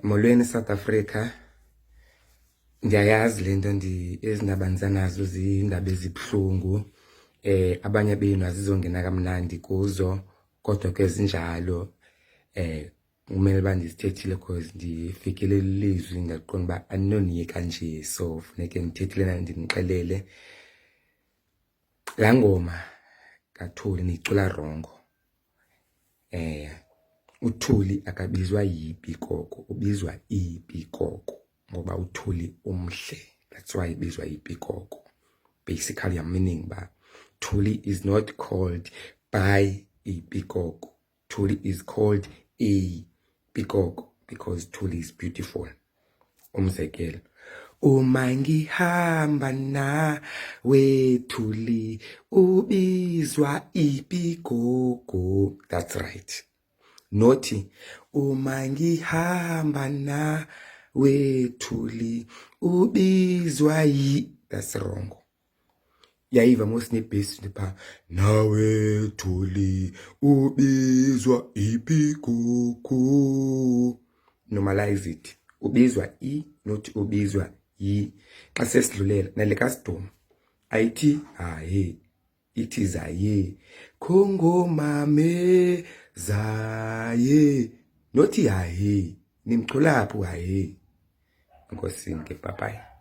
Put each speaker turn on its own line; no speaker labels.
Molweni South Africa. Ndiyayazi lento ezindaba nazo zindaba ezibuhlungu. Abanye benu azizongena kamnandi kuzo, kodwa ke zinjalo. Kumele bandisithethile because ndifikile lelizwi ngaqonda ba anoniyeka nje, so funeke ngithethile na ndinixelele. La ngoma kaThuli niyicula wrong. uThuli akabizwa yiPikoko, ubizwa iPikoko ngoba uThuli umhle. That's why ibizwa iPikoko. Basically I'm meaning ba Thuli is not called by iPikoko. Thuli is called a Pikoko because Thuli is beautiful. Umzekelo, uma ngihamba nawe Thuli ubizwa iPikoko. That's right. Nothi uma ngihamba nawe Thuli ubizwa that's wrong. Yayiva mosnebhesi nepha nawe Thuli ubizwa iPikoko. Normalize it. Ubizwa not ubizwa yi. Xa sesidlulela nale kaSiduma ayithi haye, it is aye. Kongo mame zaye, not haye. Nimxolapho haye. Nkosini ke, bye bye.